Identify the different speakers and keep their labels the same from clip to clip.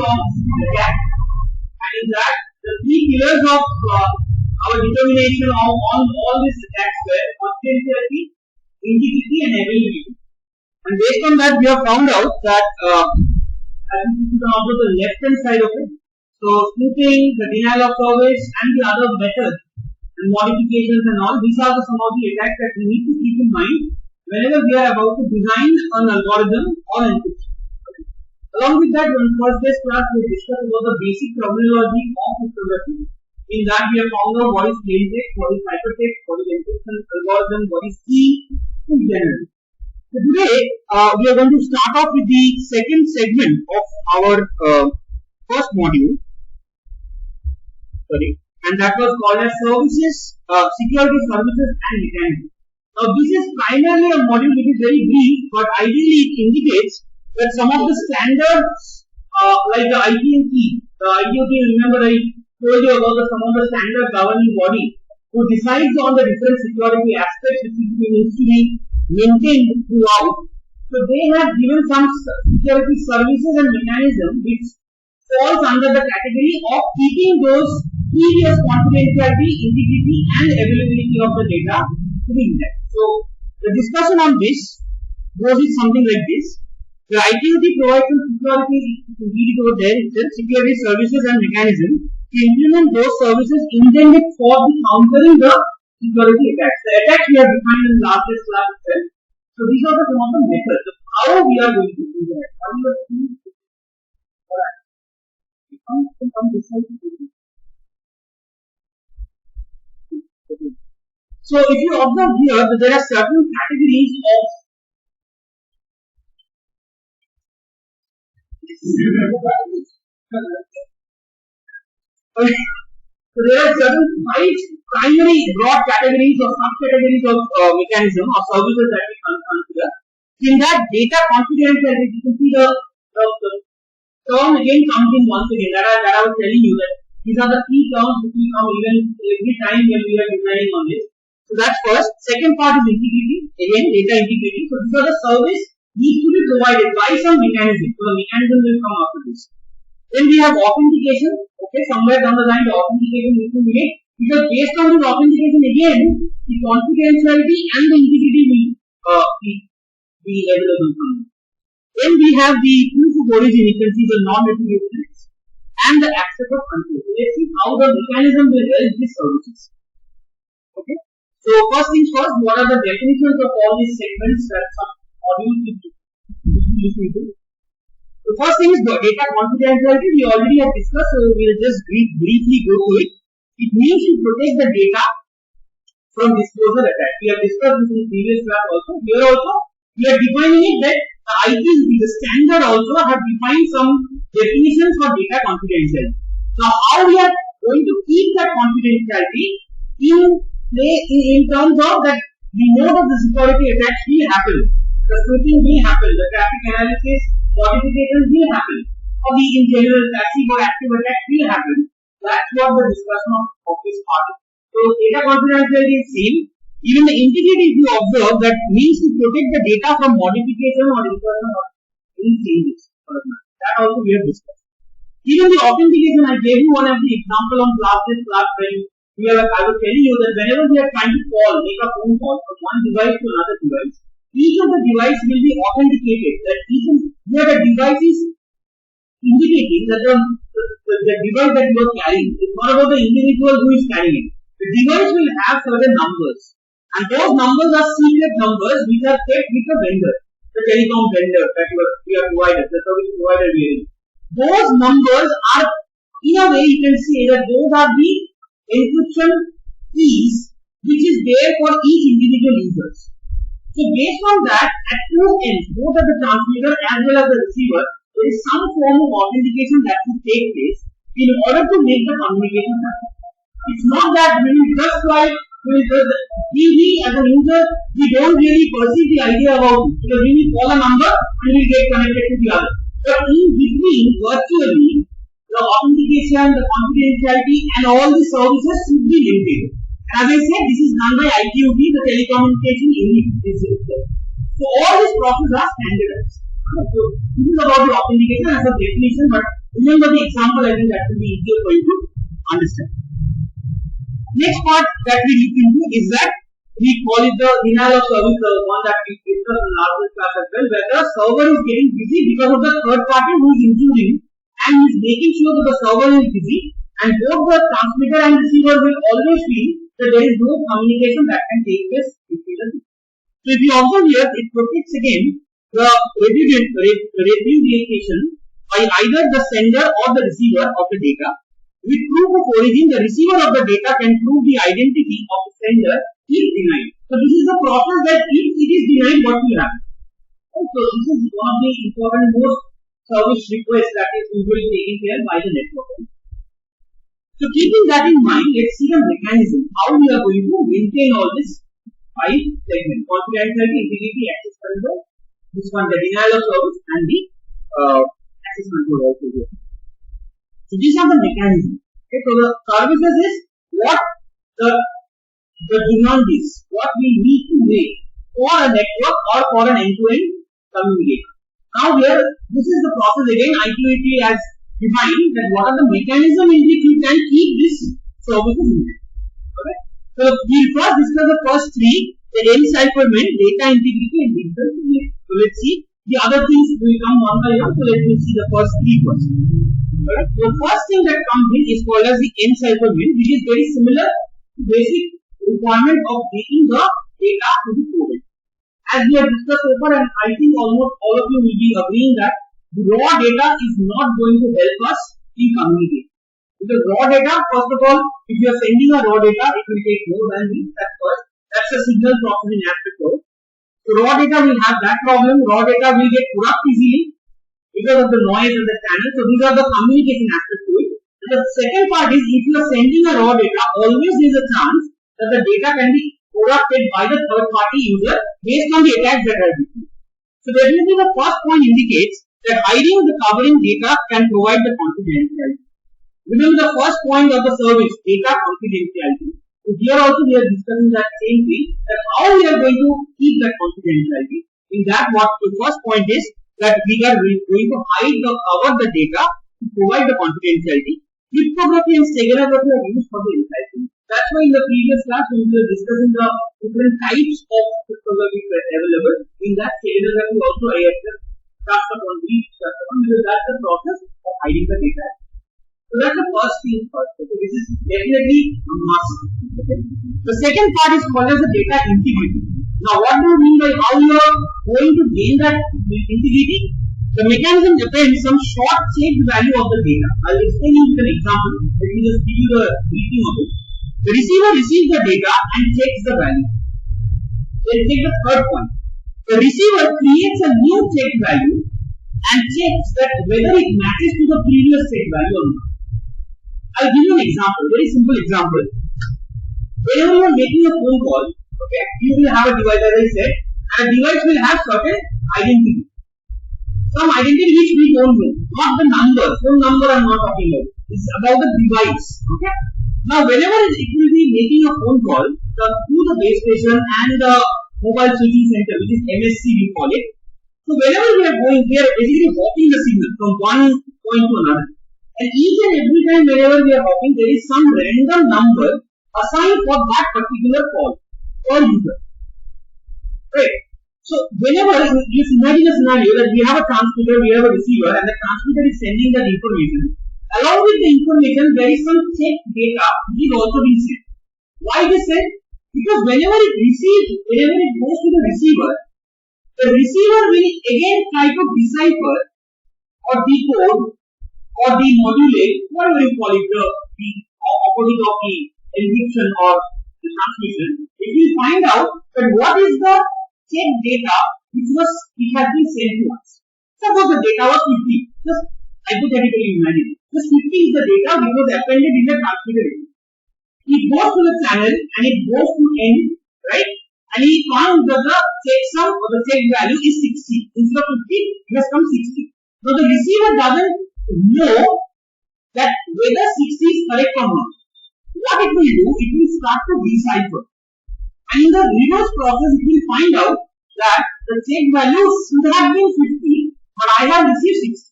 Speaker 1: of attack, and in that the three pillars of our determination on all these attacks were confidentiality, integrity, and availability. And based on that, we have found out that you can observe the left hand side of it. So spoofing, the denial of service, and the other methods and modifications and all, these are some of the attacks that we need to keep in mind whenever we are about to design an algorithm or encryption. Okay. Along with that, in first base class, we discussed about the basic terminology of cryptography. In that, we have found out what is plain text, what is hypertext, what is encryption algorithm, what is key in general. So today, we are going to start off with the second segment of our first module. And that was called as services, security services and mechanisms. Now this is primarily a module which is very brief, but ideally it indicates that some of the standards like the ITMP, remember I told you about some of the standard governing body who decides on the different security aspects which needs to be maintained throughout. So they have given some security services and mechanisms which falls under the category of keeping those previous confidentiality, integrity and availability of the data to be intact. So the discussion on this goes with something like this. The ITOT provides some security, to read it over there, it says security services and mechanisms to implement those services intended for the countering the security attacks. The attacks we have defined in the last class itself. So these are some of the methods of how we are going to do that. How we are going to do that. So if you observe here that there are certain categories of so there are certain 5 primary broad categories or subcategories of mechanism or services that we can consider. In that data confidentiality, you can see the term again comes in once again. That I was telling you that these are the key terms which will come even every time when we are designing on this. So that's first. Second part is integrity. Again, data integrity. So these are the service needs to be provided by some mechanism. So the mechanism will come after this. Then we have authentication. Okay, somewhere down the line the authentication needs to be made. Because based on this authentication again, the confidentiality and the integrity will be available from you. Then we have the proof of origin. You can see the non-retribution and the access of control. So let's see how the mechanism will help these services. Okay. So first things first, what are the definitions of all these segments that some modules will be listening to? The first thing is the data confidentiality. We already have discussed, so we will just briefly go through it. It means to protect the data from disclosure attack. We have discussed this in the previous class also. Here also, we are defining it that the ITSB, the standard also have defined some definitions for data confidentiality. Now, how we are going to keep that confidentiality in terms of that we know that the security attacks will happen, the switching will happen, the traffic analysis, modifications will happen, or the in general passive or active attacks will happen. That's what the discussion of this part is. So, data confidentiality is same. Even the integrity, if you observe, that means to protect the data from modification or insertion or any changes. That also we have discussed. Even the authentication, I gave you one of the example on class when I was telling you that whenever we are trying to make a phone call from one device to another device, each of the device will be authenticated. That where the device is indicating that the device that you are carrying is not about the individual who is carrying it. The device will have certain numbers, and those numbers are secret numbers which are kept with the vendor, the telecom vendor that you are provided, the service provider really. Those numbers are, in a way, you can say that those are the encryption keys which is there for each individual users. So based on that, at two ends, both at the transmitter as well as the receiver, there is some form of authentication that should take place in order to make the communication happen. It's not that we will just like we as a user, we don't really perceive the idea about it because we will call a number and we get connected to the other. But in between, virtually, the authentication, the confidentiality and all the services should be limited. As I said, this is done by ITOT, the telecommunication unit. So all these processes are standardized. So this is about the authentication as a definition, but Remember the example, I think that will be easier for you to understand. Next part that we look into is that we call it the denial of service, the one that we discussed in last class as well, where the server is getting busy because of the third party who is intruding and is making sure that the server is busy, and both the transmitter and receiver will always feel that there is no communication that can take place between the two. So if you observe here, it protects again the repudiation by either the sender or the receiver of the data. With proof of origin, the receiver of the data can prove the identity of the sender if denied. So this is the process that if it is denied, what will happen? So this is one of the important most service requests that is usually taken care by the network. So keeping that in mind, let's see the mechanism how we are going to maintain all this 5 segments: confidentiality, integrity, access control, this one the denial of service, and the access control also here. So these are the mechanisms. Okay, so the services is what the demand is, what we need to make for a network or for an end-to-end communication. Now here, this is the process again. IQAT has defined that what are the mechanisms in which you can keep this services in it. Okay. So we will first discuss the first 3: the encipherment, data integrity, and digital signature. So let's see the other things will come one by one. So let me see the first 3 first. Right. So the first thing that comes in is called as the encipherment, which is very similar to basic requirement of making the data to be coded. As we have discussed so far, and I think almost all of you will be agreeing that the raw data is not going to help us in communicating. Because raw data, first of all, if you are sending a raw data, it will take more than this. That's a signal processing aspect of it. So raw data will have that problem. Raw data will get corrupt easily because of the noise and the channel. So these are the communication aspects to it. And the second part is, if you are sending a raw data, always there is a chance that the data can be corrupted by the third party user based on the attacks that are happening. So definitely the first point indicates that hiding the covering data can provide the confidentiality. Remember the first point of the service, data confidentiality. So here also we are discussing that same thing, that how we are going to keep that confidentiality. In that, what the first point is that we are going to hide the cover the data to provide the confidentiality. Cryptography and steganography are used for the encryption. That's why in the previous class when we were discussing the different types of cryptography available, in that steganography also I have touched upon because that's the process of hiding the data. So that's the first thing first. Okay, this is definitely a must. Okay. The second part is called as the data integrity. Now what do you mean by how you are going to gain that integrity? The mechanism depends on short checked value of the data. I will explain you with an example. Let me just give you the briefing of it. The receiver receives the data and checks the value. Let's take the third point. The receiver creates a new checked value and checks that whether it matches to the previous checked value or not. I'll give you an example, very simple example. Whenever you are making a phone call, okay, you will have a device, as I said, and a device will have certain identity. Some identity which we don't know, not the number, phone number I'm not talking about. It's about the device. Okay. Now, whenever it will be making a phone call through the base station and the mobile switching center, which is MSC we call it. So whenever we are going, we are basically hopping the signal from one point to another. And each and every time whenever we are hopping, there is some random number assigned for that particular call per user. Right. So whenever you imagine a scenario that we have a transmitter, we have a receiver, and the transmitter is sending that information. Along with the information, there is some checked data which is also being sent. Why it is sent? Because whenever it goes to the receiver will again try to decipher or decode or demodulate, whatever you call it, the opposite of the encryption or the transmission. It will find out that what is the checked data which has been sent to us. Suppose the data was 50. Just hypothetically imagine. Just 50 is the data which was appended in the transmitter. It goes to the channel and it goes to N, right? And he found that the checksum or the check value is 60. Instead of 50, it has come 60. Now the receiver doesn't know that whether 60 is correct or not. What it will do, it will start to decipher. And in the reverse process, it will find out that the check value should have been 50, but I have received 60.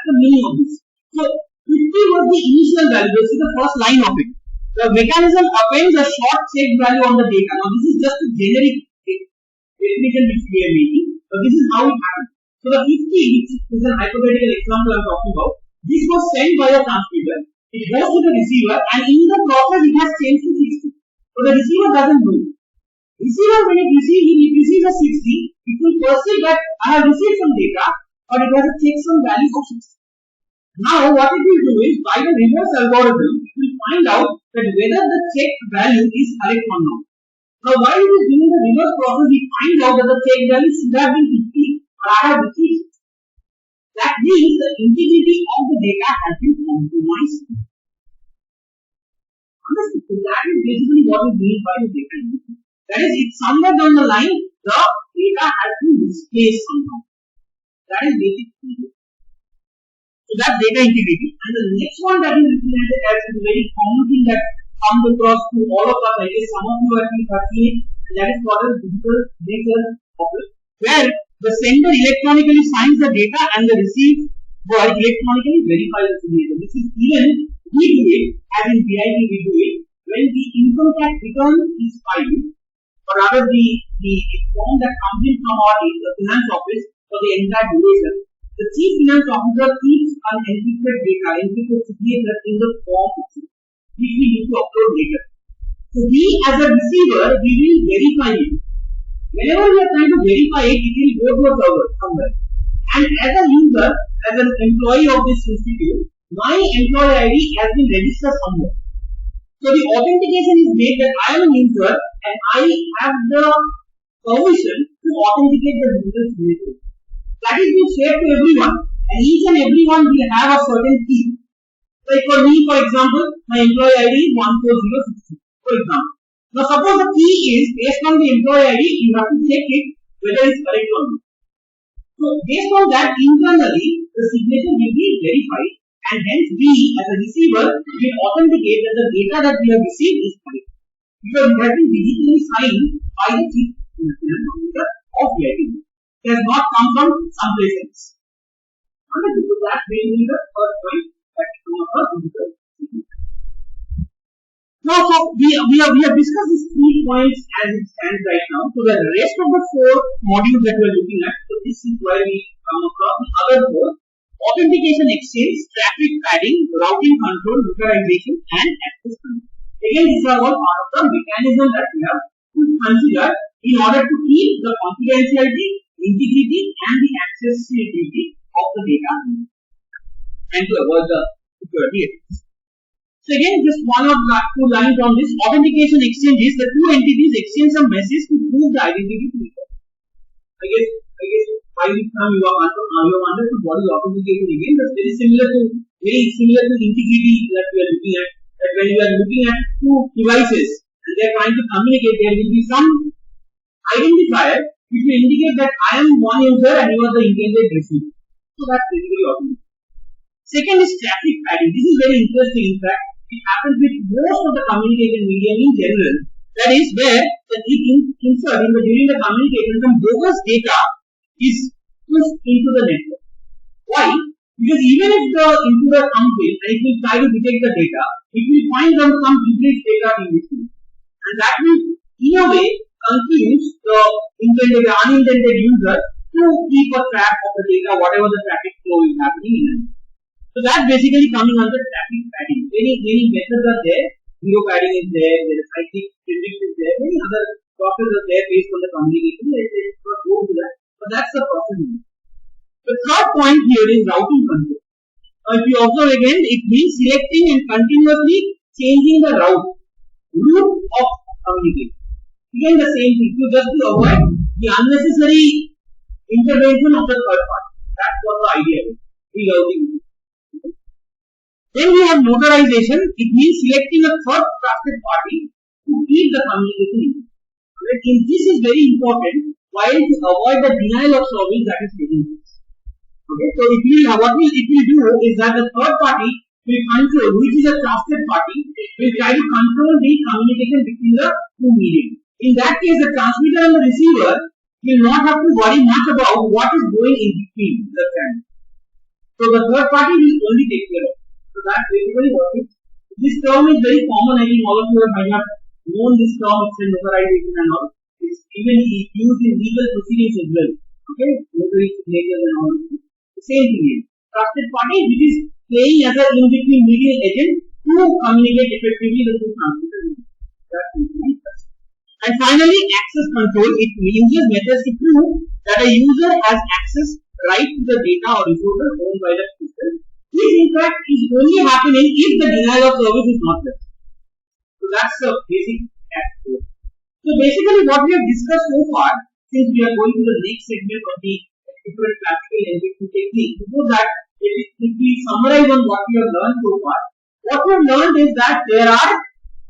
Speaker 1: That's the meaning of this. So 50 was the initial value. This is the first line of it. The mechanism appends a short checked value on the data. Now this is just a generic definition which we are making. So this is how it happens. So the 50, which is an hypothetical example I am talking about, this was sent by a transmitter. It goes to the receiver, and in the process it has changed to 60. So the receiver doesn't do it. Receiver, when it receives a 60, it will perceive that I have received some data, but it has a checksum value of 60. Now what it will do is, by the reverse algorithm, it will find out that whether the checked value is correct or not. Now while it is doing the reverse process, it finds out that the checked value should have been 50, but I have received 60. That means the integrity of the data has been compromised. Understood? So that is basically what is meant by the data integrity. That is, it's somewhere down the line, the data has been displaced somehow. That is basically. So that's data integrity. And the next one that is represented as a very common thing that comes across to all of us, I guess some of you have been touching it, and that is called as digital signature office, where the sender electronically signs the data and the receiver electronically verifies the signature. This is even we do it, as in BIP we do it, when the income tax return is filed, or rather the form that comes in from our finance office for the entire duration. The chief finance officer keeps an encrypted data, encrypted signature in the form which we need to upload later. So we as a receiver, we will verify it. Whenever we are trying to verify it, it will go to a server somewhere. And as a user, as an employee of this institute, my employee ID has been registered somewhere. So the authentication is made that I am a user and I have the permission to authenticate the digital signature. That is being shared to everyone, and each and everyone will have a certain key. Like for me, for example, my employee ID is 14060, for example. Now suppose the key is based on the employee ID, you have to check it whether it's correct or not. So based on that, internally the signature will be verified, and hence we as a receiver will authenticate that the data that we have received is correct, because it has been digitally signed by the chief finance officer of the IT. It has not come from someplace else. So that will be the first point that we come across digital signature. Now, so we have discussed these 3 points as it stands right now. So the rest of the 4 modules that we are looking at, so this is where we come across the other 4: authentication exchange, traffic padding, routing control, localization, and access control. Again, these are all part of the mechanism that we have to consider in order to keep the confidentiality, integrity, and the accessibility of the data, and to avoid the security risks. So again, just 1 or 2 lines on this. Authentication exchange is the 2 entities exchange some messages to prove the identity to each other. I guess by this time you have understood what is authentication again. That's very similar to integrity that we are looking at. That when you are looking at 2 devices and they are trying to communicate, there will be some identifier which will indicate that I am one user and you are the intended receiver. So that's basically authentication. Second is traffic padding. This is very interesting. In fact, it happens with most of the communication medium in general. That is where it insert during the communication some bogus data is pushed into the network. Why? Because even if the intruder comes in and it will try to detect the data, it will find some duplicated data in this field. And that will, in a way, confuse the unintended user to keep a track of the data, whatever the traffic flow is happening in it. So that's basically coming under traffic padding. Many methods are there. Zero padding is there. There is cyclic prediction is there. Many other processes are there based on the communication. Let's not go to that. But that's the process. The third point here is routing control. If you observe again, it means selecting and continuously changing the route of communication. Again, the same thing. So just to avoid the unnecessary intervention of the third party. That's what the idea is. Rerouting. Then we have notarization. It means selecting a third trusted party to keep the communication in. And this is very important while to avoid the denial of service that is taking place. Okay, so what it will do is that the third party will control, which is a trusted party, will try to control the communication between the 2 mediums. In that case, the transmitter and the receiver will not have to worry much about what is going in between the channels. So the third party will only take care of it. So that's basically what it is. This term is very common. I think all of you might have known this term. It's in notarization and all. It's even used in legal proceedings as well. Okay, notary signatures and all. The same thing is trusted party, which is playing as an in-between medial agent to communicate effectively with the transmitter. That's basically trust. And finally, access control. It uses methods to prove that a user has access right to the data or resources owned by the system, which in fact is only happening if the denial of service is not there. So that's the basic aspect. So basically what we have discussed so far, since we are going to the next segment of the different classical encryption techniques, before that, if we summarize on what we have learned so far, what we have learned is that there are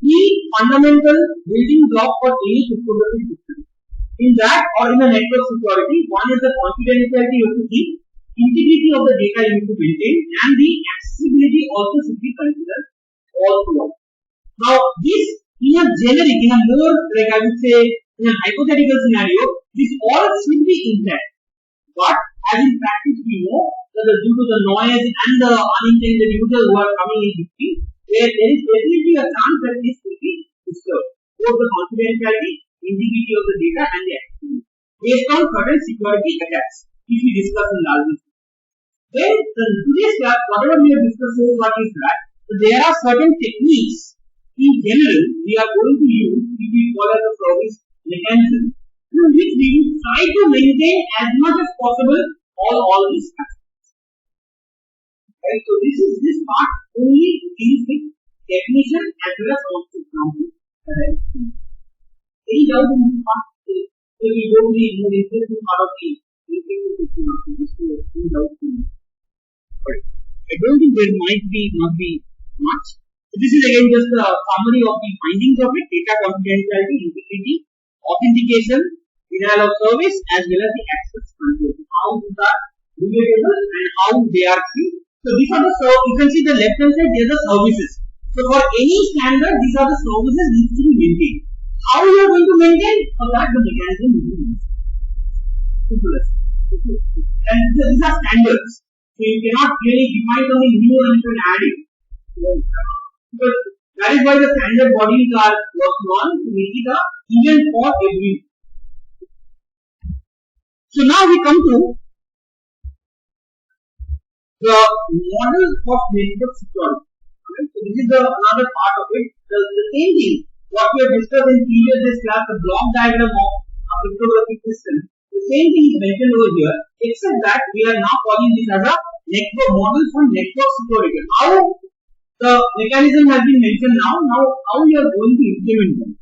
Speaker 1: three fundamental building blocks for any cryptographic system. In that or in a network security, one is the confidentiality you have to keep, integrity of the data you need to maintain, and the accessibility also should be considered all throughout. Now, this in a generic, in a more like I would say, in a hypothetical scenario, this all should be intact. But as in practice, we know that due to the noise and the unintended users who are coming in between, there is definitely a chance that this will be disturbed. Both the confidentiality, integrity of the data, and the accessibility based on certain security attacks, which we discussed in last week. Then, today's class, whatever we have discussed so far is that there are certain techniques in general we are going to use, which we call as a service mechanism, through which we will try to maintain as much as possible all these aspects. Right, so this part only deals with definition as well as also example. Any doubt in this part? So we go to the more interesting part of the any doubt. But I don't think there might not be much. So this is again just a summary of the findings of it: data confidentiality, integrity, authentication, denial of service, as well as the access control. How these are relatable and how they are free. So these are the you can see the left hand side, these are the services. So for any standard, these are the services need to be maintained. How you are going to maintain? For that the mechanism will be used. And these are standards. So you cannot really define something new and then add it. Because that is why the standard bodies are working on to make it a even for everyone. So now we come to the model of network security. Okay? So this is another part of it. The same thing what we have discussed in previous class, the block diagram of a cryptographic system. The same thing is mentioned over here, except that we are now calling this as a network model for network security. How the mechanism has been mentioned now how we are going to implement them.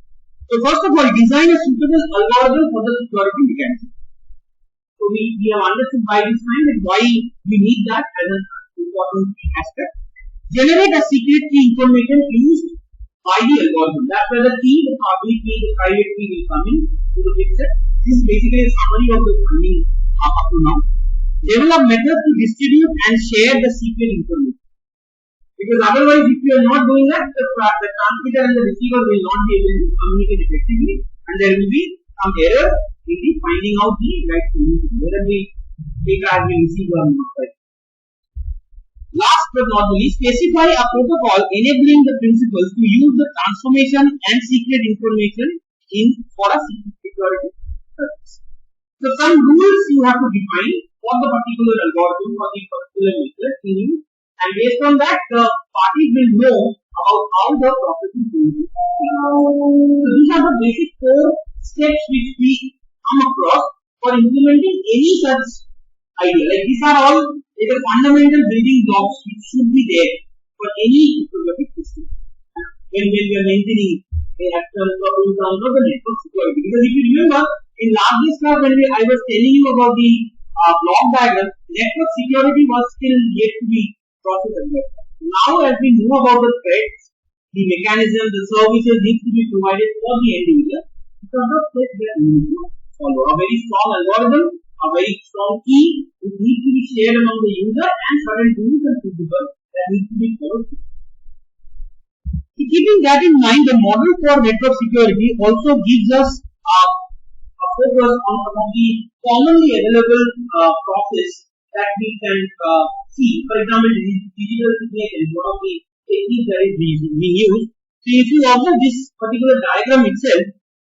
Speaker 1: So first of all, design a suitable algorithm for the security mechanism. So we have understood by this time that why we need that as an important aspect. Generate a secret key information used by the algorithm. That's where the key, the public key, the private key will come in to the picture. This is basically a summary of the finding up to now. Develop methods to distribute and share the secret information. Because otherwise, if you are not doing that, the transmitter and the receiver will not be able to communicate effectively, and there will be some error in the finding out the right communication, whether the data has been received or not. Right. Last but not least, specify a protocol enabling the principals to use the transformation and secret information for a security purpose. So some rules you have to define for the particular algorithm or the particular method in use, and based on that, the parties will know about how the process is going to be. So these are the basic 4 steps which we come across for implementing any such idea. Like these are all the fundamental building blocks which should be there for any cryptographic system when we are maintaining in terms of the network security. Because if you remember in last class when I was telling you about the block diagram, network security was still yet to be processed. Now as we know about the threats, the mechanism, the services need to be provided for the end user. So the steps that we need to follow. A very strong algorithm, a very strong key, which needs to be shared among the user, and certain rules and principles that need to be followed. Keeping that in mind, the model for network security also gives us a focus on some of the commonly available process that we can see. For example, digital signature is one of the techniques that is being used. So if you observe this particular diagram itself,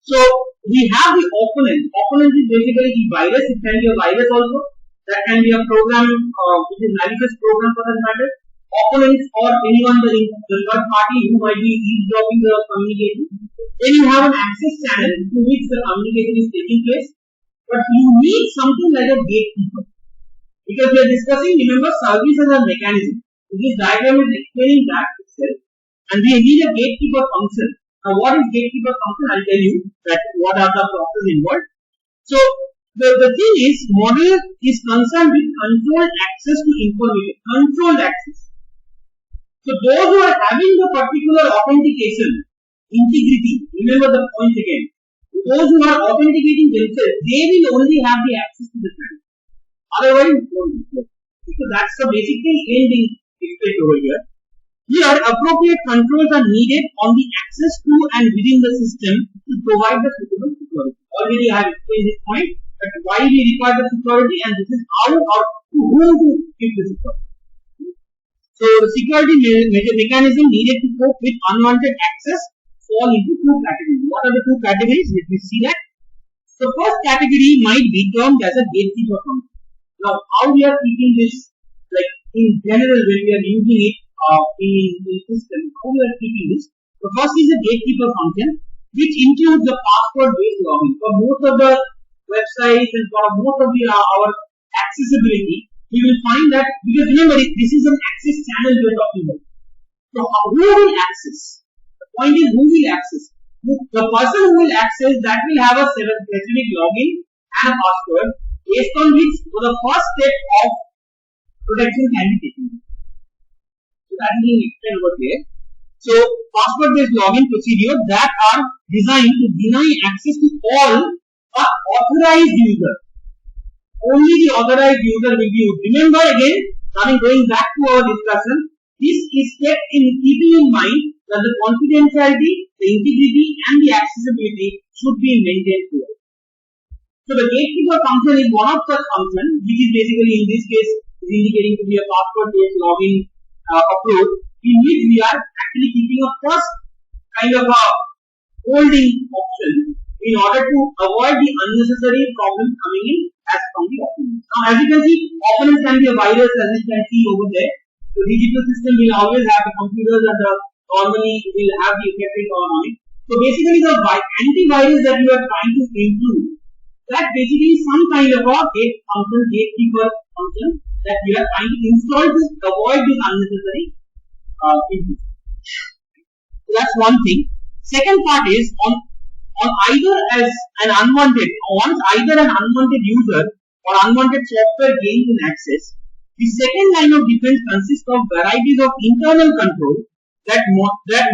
Speaker 1: so we have the opponent. Opponent is basically the virus. It can be a virus also. That can be a program, which is malicious program for that matter. Opponents or anyone the third party who might be eavesdropping the communication. Then you have an access channel to which the communication is taking place. But you need something like a gatekeeper. Because we are discussing, remember, service as a mechanism. So this diagram is explaining that itself. And we need a gatekeeper function. Now, what is gatekeeper function? I'll tell you that what are the processes involved. So, the thing is, model is concerned with controlled access to information. Controlled access. So, those who are having the particular authentication, integrity, remember the point again. Those who are authenticating themselves, they will only have the access to the channel. Otherwise, so that's the basic thing ending explained over here. Here, appropriate controls are needed on the access to and within the system to provide the suitable security. Already I have explained this point, that why we require the security and this is how or to whom to give the security. So, the security mechanism needed to cope with unwanted access fall into two categories. What are the two categories? Let me see that. The first category might be termed as a gatekeeper function. Now, how we are keeping this, like in general, when we are using it in the system, how we are keeping this? The first is a gatekeeper function, which includes the password-based login. For most of the websites and for most of our accessibility, we will find that, because remember, this is an access channel we are talking about. So, who will access? The point is, who will access? The person who will access, that will have a specific login and a password, based on which the first step of protection can be taken. So that is being explained over here. So password-based login procedure that are designed to deny access to all but authorized users. Only the authorized user will be used. Remember again, going back to our discussion, this is kept in keeping in mind that the confidentiality, the integrity and the accessibility should be maintained here. So the gatekeeper function is one of such functions, which is basically in this case is indicating to be a password-based login approach, in which we are actually keeping a first kind of a holding option in order to avoid the unnecessary problems coming in as from the opponents. Now, as you can see, opponents can be a virus, as you can see over there. The digital system will always have the computers and normally will have the encryption on it. So basically, the antivirus that you are trying to include, that basically is some kind of a gatekeeper function that we are trying to install to avoid this unnecessary input. So that's one thing. Second part is on either as an unwanted, once either an unwanted user or unwanted software gains in access, the second line of defense consists of varieties of internal control that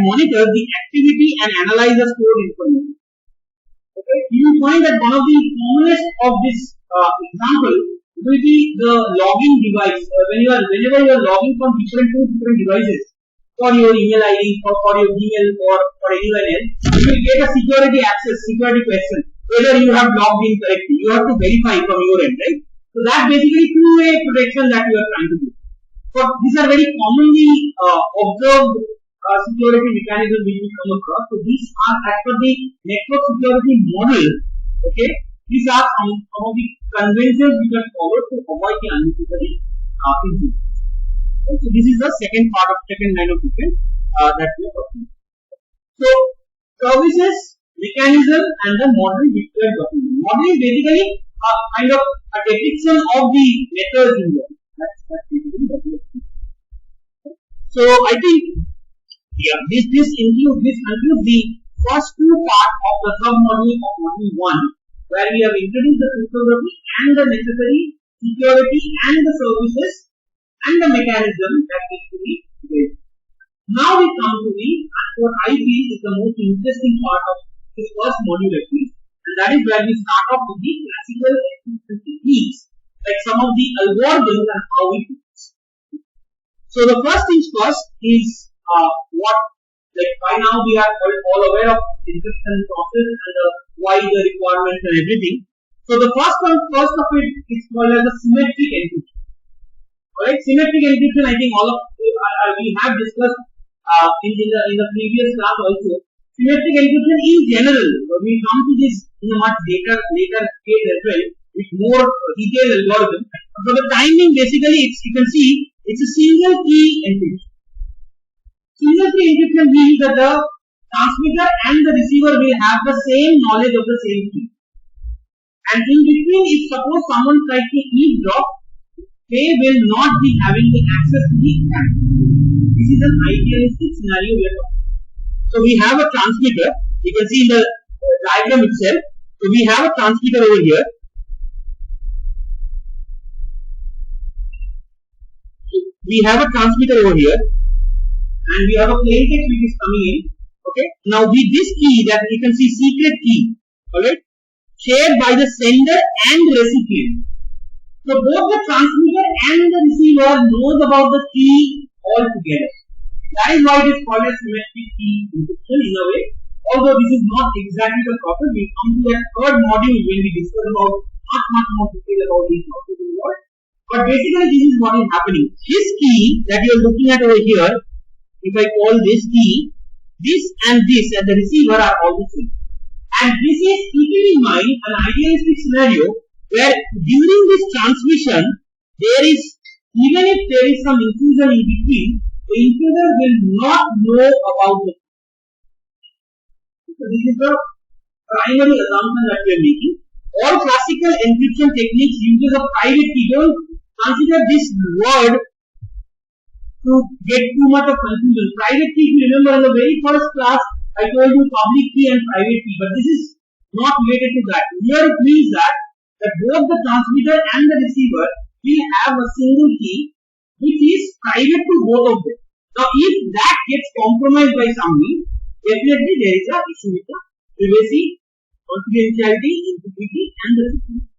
Speaker 1: monitor the activity and analyze the stored information. Okay, you will find that one of the commonest of this example will be the login device. Whenever you are logging from two different devices for your email ID, for your email, or for anyone else, you will get a security question whether you have logged in correctly. You have to verify from your end, right? So that's basically two-way protection that you are trying to do. So these are very commonly observed security mechanisms which we come across. So these are as per the network security model. Okay, these are some of the conventions which are followed to avoid the unnecessary incidents. So this is the second line of defense that we are talking about. So services, mechanism, and the model which we are talking about. Model is basically a kind of a depiction of the methods involved. That's basically what we are talking about. So I think this concludes the first two parts of the sub-module of module 1, where we have introduced the cryptography and the necessary security and the services and the mechanism that needs to be built. Now we come to what I feel is the most interesting part of this first module at least, and that is where we start off with the classical encryption techniques, like some of the algorithms and how we do this. So the first things first is by now we are all aware of encryption process and why the requirements and everything. So the first of it is called as a symmetric encryption. Alright, symmetric encryption, I think all of we have discussed in the previous class also. Symmetric encryption in general, we come to this in a much later phase as well, with more detailed algorithm. For the time being, basically, you can see it's a single key encryption. Single key encryption means that the transmitter and the receiver will have the same knowledge of the same key. And in between, if suppose someone tries to eavesdrop, they will not be having the access to the channel. This is an idealistic scenario we are talking. So we have a transmitter. You can see in the diagram itself. So we have a transmitter over here. We have a transmitter over here, and we have a plain text which is coming in. Okay. Now with this key, that you can see secret key, alright, shared by the sender and recipient. So both the transmitter and the receiver knows about the key altogether. That is why it is called as symmetric key encryption in a way. Although this is not exactly the topic, we come to that third module when we discuss about much more detail about these topics in the world. But basically this is what is happening. This key that you are looking at over here, if I call this key, this and the receiver are all the same. And this is keeping in mind an idealistic scenario where during this transmission, there is, even if there is some intrusion in between, the intruder will not know about it. So this is the primary assumption that we are making. All classical encryption techniques uses a private key. Don't consider this word to get too much of confusion. Private key, if you remember in the very first class, I told you public key and private key, but this is not related to that. Here it means that both the transmitter and the receiver will have a single key which is private to both of them. Now, if that gets compromised by somebody, definitely there is an issue with the privacy, confidentiality, integrity, and the security.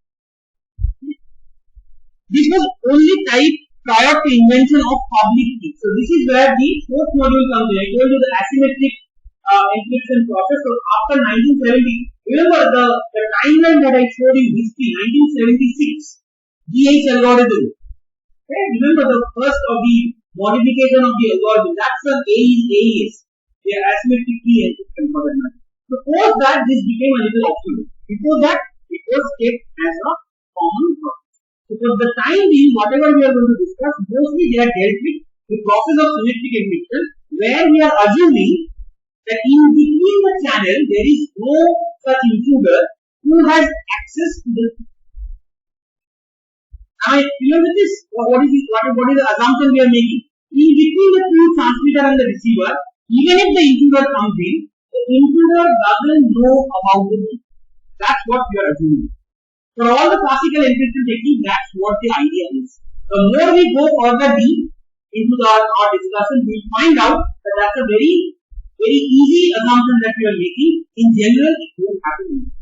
Speaker 1: This was only type prior to invention of public key. So this is where the fourth module comes in. I told you the asymmetric encryption process. So after 1970, remember the timeline that I showed in history, 1976, GH algorithm. Okay, remember the first of the modification of the algorithm. That's the AES, the asymmetric key encryption for that matter. So post that, this became a little optional. Before that, it was kept as a common process. So for the time being, whatever we are going to discuss, mostly they are dealt with the process of symmetric encryption, where we are assuming that in between the channel there is no such intruder who has access to the. Now, clear with this? What is the assumption we are making? In between the two transmitter and the receiver, even if the intruder comes in, the intruder doesn't know about the key. That's what we are assuming. For all the classical encryption techniques, that's what the idea is. The more we go further deep into our discussion, we will find out that that's a very easy assumption that we are making. In general, it won't happen.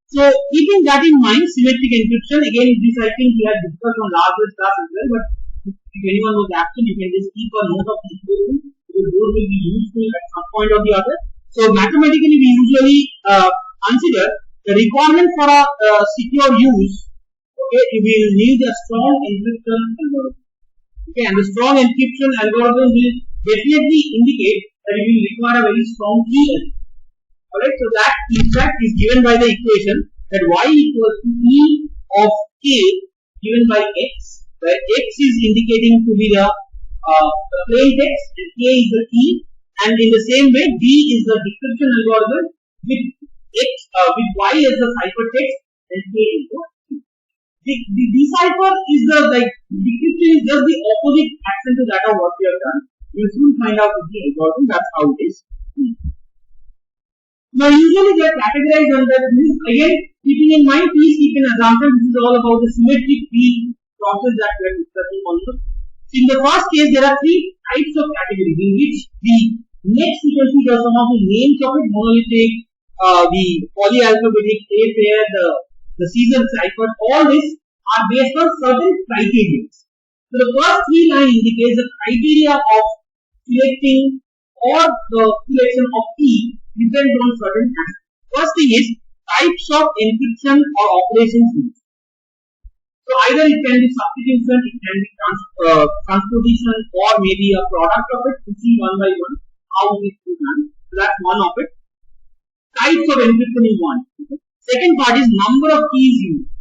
Speaker 1: So, keeping that in mind, symmetric encryption, again, this I think we have discussed on last class as well, but if anyone was absent, you can just keep a note of this question, because those will be useful at some point or the other. So, mathematically, we usually consider the requirement for a secure use. Okay, we will need a strong encryption algorithm. Okay, and the strong encryption algorithm will definitely indicate that it will require a very strong key. Alright, so that in fact is given by the equation that y equals to e of k given by x, where x is indicating to be the plain text and k is the key, and in the same way d is the decryption algorithm with with y as the ciphertext and k is the key. The decipher is the decryption is just the opposite action to that of what we have done. You will soon find out with the algorithm. That's how it is. Now, usually they are categorized under this. Again, keeping in mind, please keep in assumption this is all about the symmetric key process that we are discussing also. In the first case, there are three types of categories in which the next you can see there are some of the names of it: monolithic, the polyalphabetic, A-pair, the Caesar cipher. All this are based on certain criteria. So the first three lines indicates the criteria of selecting or the selection of key depends on certain aspects. First thing is types of encryption or operations used. So either it can be substitution, it can be transposition, or maybe a product of it to see one by one how it is done. So that's one of it. Types of encryption is one. Second part is number of keys used.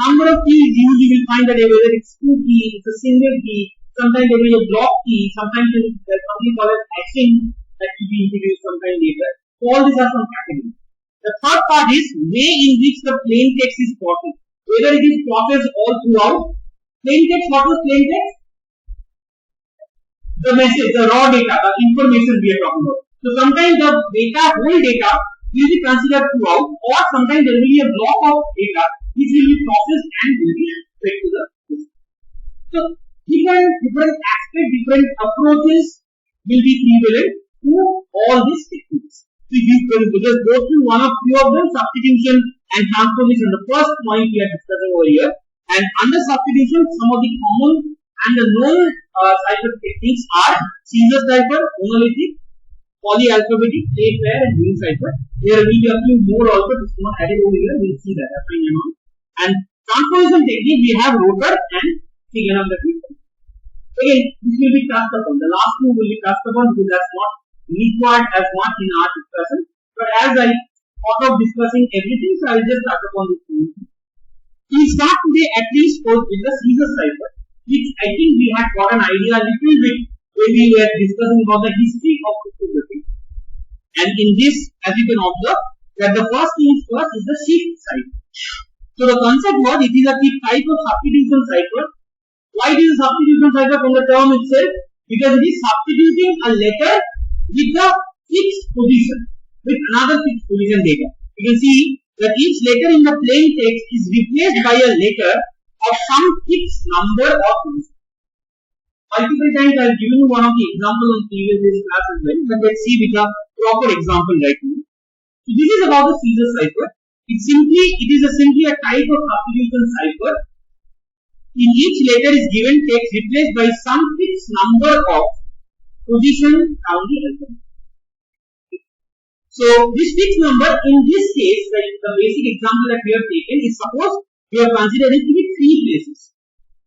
Speaker 1: Number of keys used, you will find that whether it's two keys, it's a single key, sometimes there is a block key, sometimes there is something called as hashing that will be introduced sometime later. So all these are some categories. The third part is way in which the plain text is processed. Whether it is processed all throughout. Plain text, what is plain text? The message, the raw data, the information we are talking about. So sometimes the data, whole data will be considered throughout, or sometimes there will be a block of data which will be processed and will be fed to the system. So different aspects, different approaches will be prevalent to all these techniques. So you can just go through one of few of them, substitution and transposition. The first point we are discussing over here, and under substitution, some of the common and the known cipher techniques are Caesar cipher, monolithic, polyalphabetic, plate pair, and ring cipher. There will be a few more also, which is not added over here. We will see that as we know. And transposition technique, we have rotor and trigonometry. Again, this will be touched upon. The last two will be touched upon because that's not required as much in our discussion. But as I thought of discussing everything, so I will just touch upon this two. We start today at least with the Caesar cipher, which I think we had got an idea a little bit when we were discussing about the history of cryptography. And in this, as you can observe, that the first thing first is the shift cipher. So the concept was it is a type of substitution cipher. Why it is a substitution cipher from the term itself? Because it is substituting a letter with a fixed position, with another fixed position data. You can see that each letter in the plain text is replaced by a letter of some fixed number or position. Multiple times I have given you one of the examples in previous class as well, but let's see with a proper example right now. So this is about the Caesar cipher. It is simply a type of substitution cipher. In each letter is given text replaced by some fixed number of position down the alphabet. So this fixed number in this case, like the basic example that we have taken, is suppose we are considering to be 3 places.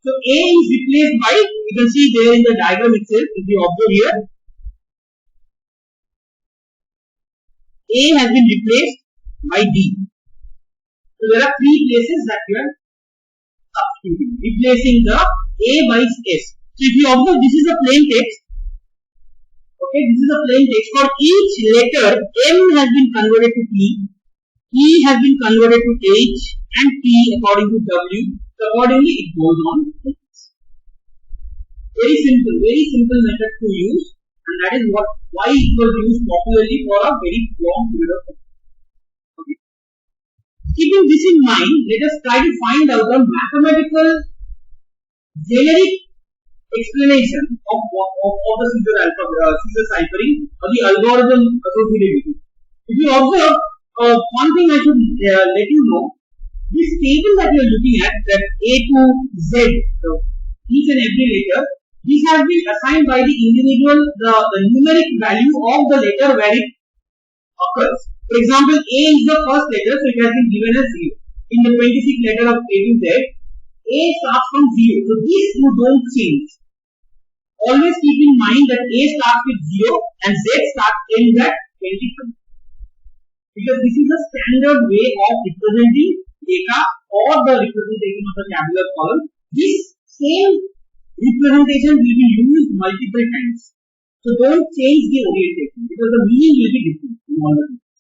Speaker 1: So A is replaced by, you can see there in the diagram itself, if you observe here, A has been replaced by D. So there are 3 places that we are substituting, replacing the A by S. So if you observe, this is a plain text. Okay, this is a plain text. For each letter, M has been converted to T, E has been converted to H, and T according to W. So accordingly, it goes on. Very simple method to use, and that is why it was used popularly for a very long period of time. Okay. Keeping this in mind, let us try to find out a mathematical generic explanation of the Caesar ciphering or the algorithm associated with it. If you observe, one thing I should let you know, this table that you are looking at, that A to Z, so each and every letter, this has been assigned by the individual the numeric value of the letter where it occurs. For example, A is the first letter, so it has been given as 0. In the 26th letter of A to Z, A starts from 0. So these two don't change. Always keep in mind that A starts with 0 and Z ends at 20. Because this is a standard way of representing data or the representation of the tabular column. This same representation will be used multiple times. So don't change the orientation because the meaning will be different in all the cases.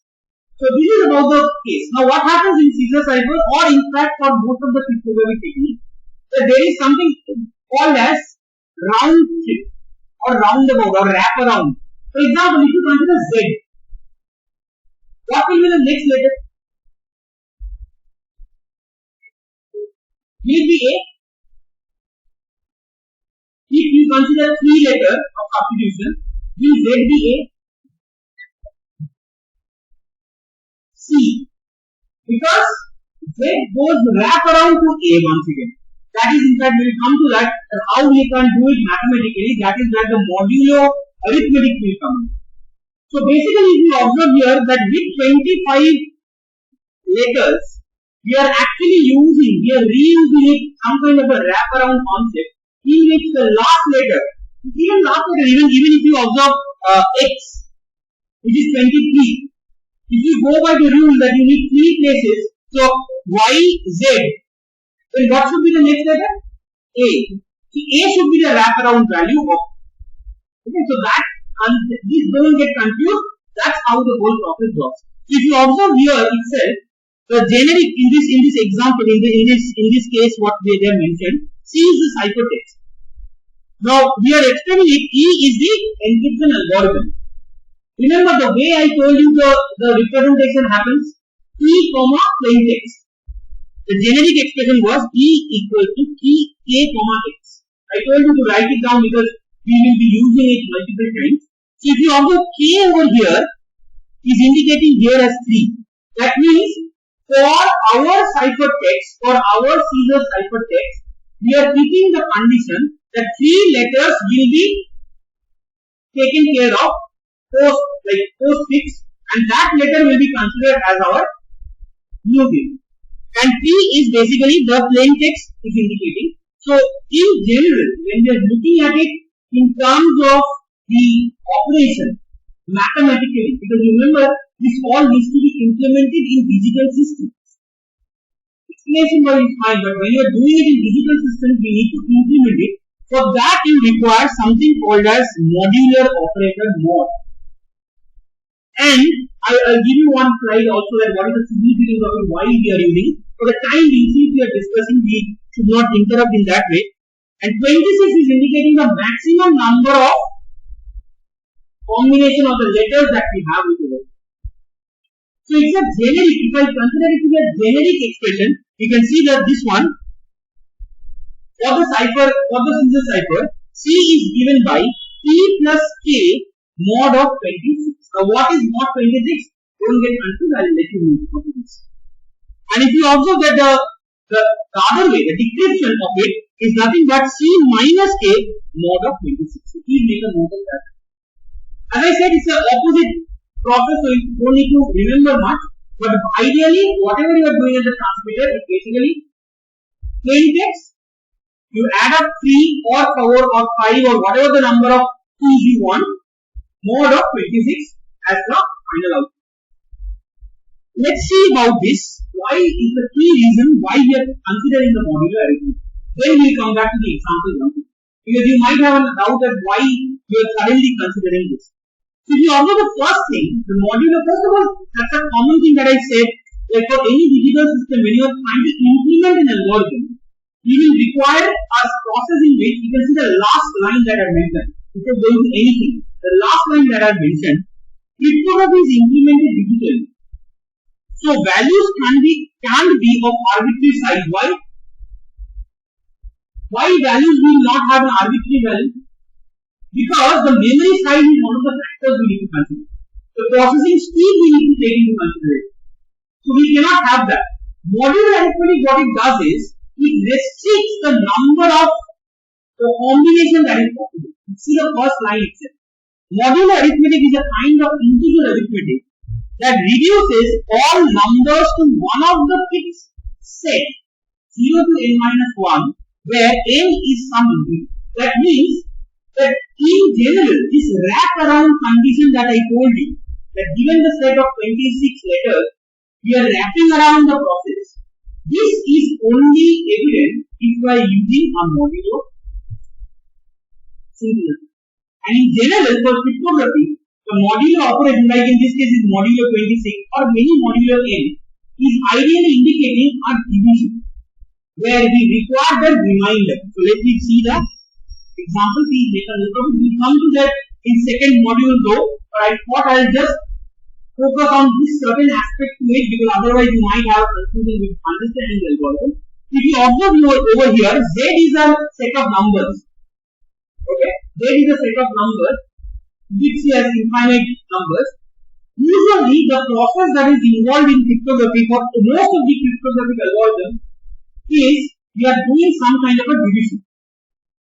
Speaker 1: So this is about the case. Now what happens in Caesar cipher, or in fact for most of the cryptography techniques, that there is something called as round trip or roundabout or wraparound. For example, if you consider Z, what will be the next letter? Will it be A? If you consider 3 letters of substitution, will Z be A? C. Because Z goes wrap around to A once again. That is, in fact, we will come to that, how we can do it mathematically. That is where the modulo arithmetic will come. So basically, if you observe here that with 25 letters, we are reusing it, some kind of a wraparound concept in which the last letter, even if you observe x, which is 23, if you go by the rule that you need 3 places, so y, z, then what should be the next letter? A. So A should be the wraparound value of. Okay, so that, and this don't get confused. That's how the whole process works. So if you observe here itself, the generic in this example, in this case, what they have mentioned, C is the ciphertext. Now we are explaining it. E is the encryption algorithm. Remember the way I told you the representation happens. E comma plain text. The generic expression was E equal to K comma X. I told you to write it down because we will be using it multiple times. So if you observe K over here is indicating here as 3. That means for our ciphertext, for our Caesar ciphertext, we are keeping the condition that 3 letters will be taken care of postfix, and that letter will be considered as our new name. And P is basically the plain text is indicating. So in general, when we are looking at it in terms of the operation mathematically, because remember this all needs to be implemented in digital systems. Explanation is fine, but when you are doing it in digital systems, we need to implement it. For that you require something called as modular operator mod. And I'll give you one slide also that what is the significance of it, why we are using. For the time being, since we are discussing, we should not interrupt in that way. And 26 is indicating the maximum number of combination of the letters that we have with it. So it's a generic, if I consider it to be a generic expression, you can see that this one, for the Caesar cipher, C is given by P plus K mod of 26. Now what is mod 26? Don't get confused, I will let you know what it is. And if you observe that the other way, the decryption of it is nothing but C minus K mod of 26. So please make a note of that. As I said, it's the opposite process, so you don't need to remember much. But ideally, whatever you are doing as a transmitter is basically plain text. You add up 3 or 4 or 5 or whatever the number of keys you want, mod of 26 as the final output. Let's see about this. Why is the key reason why we are considering the modular arithmetic? Then we will come back to the example one. Because you might have a doubt that why you are suddenly considering this. So if you observe the first thing, the modular, first of all, that's a common thing that I said, like for any digital system, when you are trying to implement an algorithm, you will require a process in which you can see the last line that I mentioned. Before going to anything, the last line that I mentioned, cryptography is implemented digitally. So values can be of arbitrary size. Why values will not have an arbitrary value? Because the memory size is one of the factors we need to consider. The processing speed we need to take into consideration. So we cannot have that. Modular arithmetic, what it does is, it restricts the number of the combination that is possible. See the first line itself. Modular arithmetic is a kind of integer arithmetic that reduces all numbers to one of the fixed set 0 to n minus 1, where n is some integer. That means that in general, this wraparound condition that I told you, that given the set of 26 letters, we are wrapping around the process. This is only evident if we are using a modulo singular. And in general, for cryptography, the modulo operation, like in this case is modulo 26 or many modulo n, is ideally indicating a division, where we require the reminder. So let me see the example. Please make a note of it. We come to that in second module though, but I thought I will just focus on this certain aspect to it, because otherwise you might have confusion with understanding the algorithm. If you observe over here, Z is a set of numbers. Okay, Z is a set of numbers which has infinite numbers. Usually, the process that is involved in cryptography for most of the cryptographic algorithms is we are doing some kind of a division.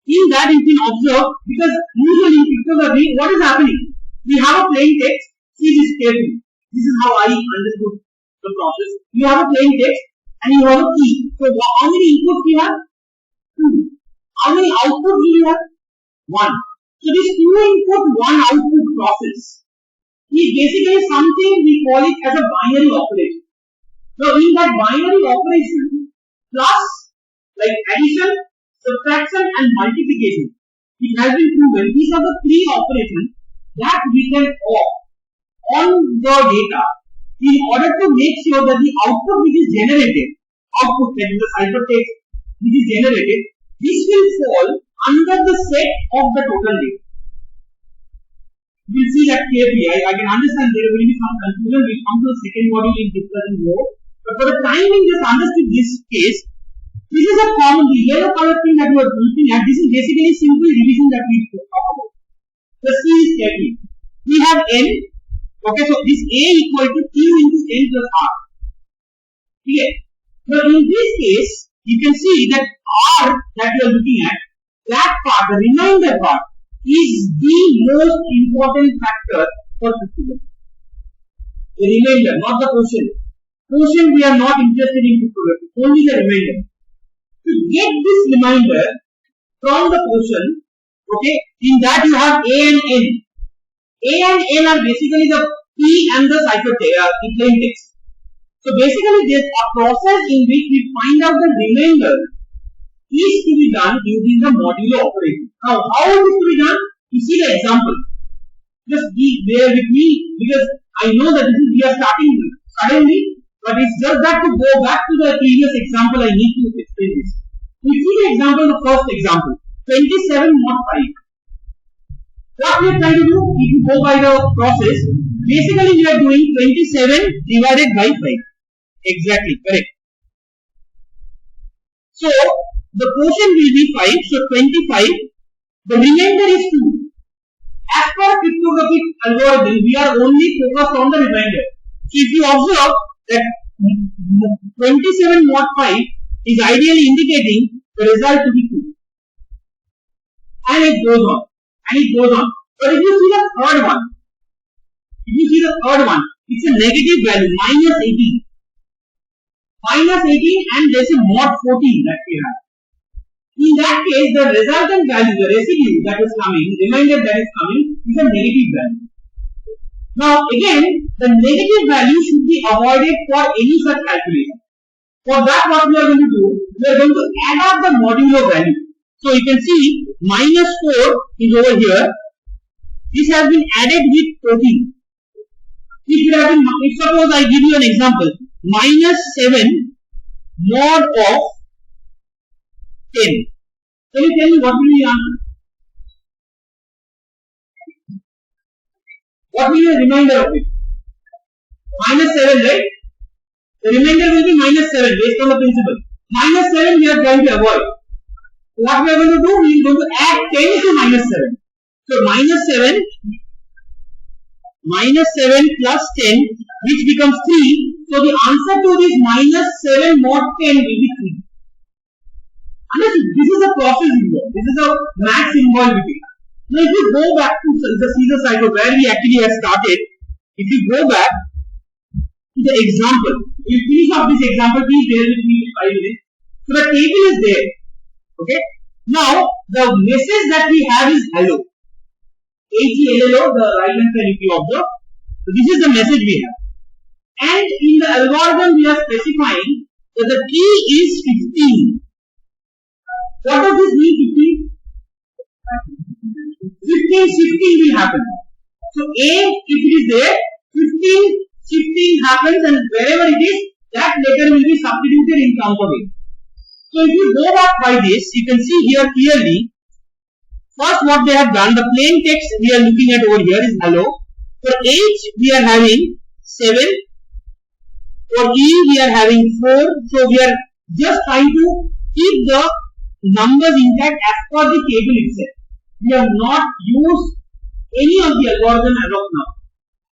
Speaker 1: In that, you can observe, because usually in cryptography, what is happening? We have a plain text. See this carefully. This is how I understood the process. You have a plain text. and you have a key. So how many inputs we have? 2. How many outputs do we have? 1. So this 2 input 1 output process is basically something we call it as a binary operation. So in that binary operation, plus like addition, subtraction and multiplication, it has been proven these are the 3 operations that we can opt on the data in order to make sure that the output which is generated, output that is the ciphertext which is generated, this will fall under the set of the total data. We'll see that carefully. I can understand there will be some confusion. We'll come to the second module in discussing more. But for the time being, just understood this case. This is a common, the yellow color thing that you are looking at. This is basically simple division that we talk about. The C is carefully. We have N. Okay, so this A equal to Q into N plus R. Okay. Now in this case, you can see that R that you are looking at, that part, the remainder part, is the most important factor for cryptography. The remainder, not the quotient. Quotient we are not interested in cryptography, only the remainder. To get this remainder from the quotient, okay, in that you have A and N. A and N are basically the key and the ciphertext, the plain text. So basically there is a process in which we find out the remainder is to be done using the modulo operation. Now, how is this to be done? You see the example. Just be there with me because I know that we are starting suddenly, but it's just that to go back to the previous example, I need to explain this. We see the example, the first example, 27 mod 5. What we are trying to do, if you go by the process, basically we are doing 27 divided by 5. Exactly, correct. So, the quotient will be 5, so 25, the remainder is 2. As per cryptographic algorithm, we are only focused on the remainder. So, if you observe that 27 mod 5 is ideally indicating the result to be 2. And it goes on, and it goes on. But if you see the third one, it's a negative value, minus 18. Minus 18 and there is a mod 14 that we have. In that case, the resultant value, the residue that is coming, remainder that is coming, is a negative value. Now again, the negative value should be avoided for any such calculation. For that, what we are going to do, we are going to add up the modulo value. So you can see minus 4 is over here. This has been added with 14. If suppose I give you an example, minus 7 mod of 10. Can you tell me what will be the answer? What will be the remainder of it? Minus 7, right? The remainder will be minus 7 based on the principle. Minus 7 we are going to avoid. So what we are going to do? We are going to add 10 to minus 7. So minus 7 plus 10 which becomes 3. So the answer to this minus 7 mod 10 will be 3. Understood? This is a process involved. This is a maths involved with it. Now if you go back to the Caesar cycle where we actually have started, if you go back to the example, we finish off this example, please bear with me 5 minutes. So the table is there. Okay. Now the message that we have is hello. HELLO, the right hand side if you observe. So this is the message we have. And in the algorithm we are specifying that the key is 15. What does this mean 15? 15 shifting will happen. So A, if it is there, 15 shifting happens and wherever it is, that letter will be substituted in terms of A. So if you go back by this, you can see here clearly, first what they have done, the plain text we are looking at over here is hello. For H we are having 7. For E we are having 4. So we are just trying to keep the numbers intact as per the table itself. We have not used any of the algorithm as of now.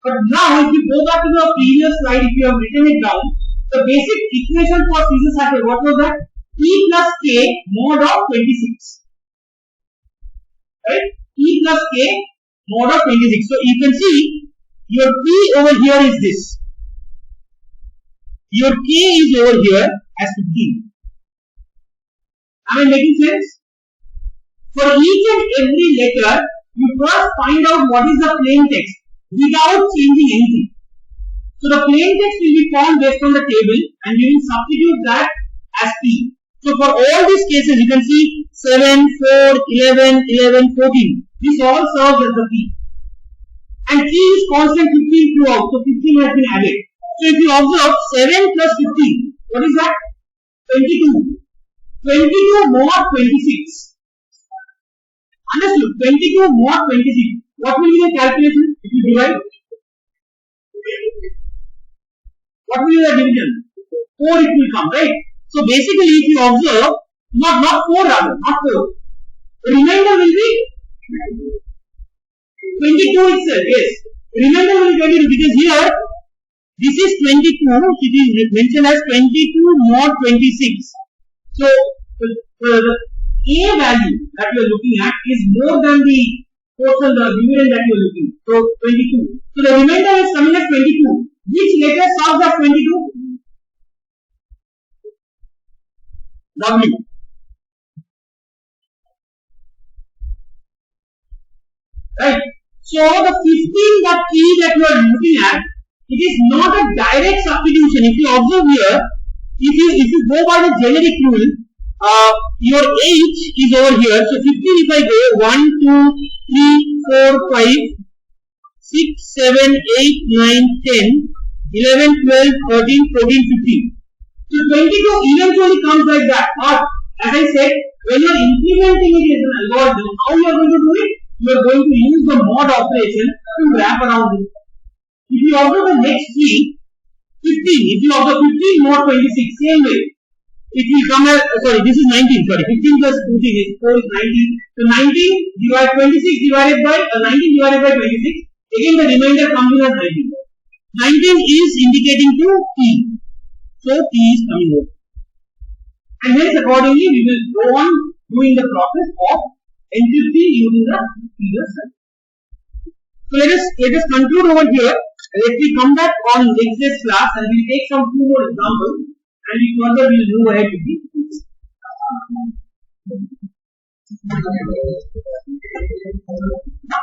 Speaker 1: But now if you go back to the previous slide, if you have written it down, the basic equation for Caesar cycle, what was that? E plus K mod of 26. Right? E plus K mod of 26. So you can see your P over here is this. Your K is over here as 15. Am I making sense? For each and every letter, you first find out what is the plain text without changing anything. So the plain text will be found based on the table and we will substitute that as P. So for all these cases, you can see 7, 4, 11, 11, 14. This all serves as the P. And P is constant 15 throughout. So 15 has been added. So if you observe 7 plus 15, what is that? 22. 22 mod 26. Understood? 22 mod 26. What will be the calculation if you divide? What will be the division? 4 it will come, right? So basically if you observe, not 4 rather, not 4. The remainder will be 22 itself, yes. The remainder will be 22 because here, this is 22, it is mentioned as 22 mod 26. So the A value that you are looking at is more than the portion, the dividend that you are looking. So 22. So the remainder is coming as 22. Which letter solves as 22? W. Right. So the 15 that key that you are looking at, it is not a direct substitution. If you observe here, if you go by the generic rule, your H is over here. So 15 if I go 1, 2, 3, 4, 5, 6, 7, 8, 9, 10, 11, 12, 13, 14, 15. So 22 eventually comes like that. But as I said, when you are implementing it as an algorithm, how you are going to do it? You are going to use the mod operation to wrap around it. If you observe the next three, 15. If you observe 15 mod 26, same way. It will come as, sorry, this is 19, sorry, 15 plus 14 is 4 is 19. So 19 divided 26 divided by, 19 divided by 26, again the remainder comes in as 19. 19 is indicating to P. So P is coming over. And hence accordingly we will go on doing the process of encrypting using the previous circuit. So let us conclude over here. Let me come back on next day's class and we will take some few more examples and we further will move ahead with the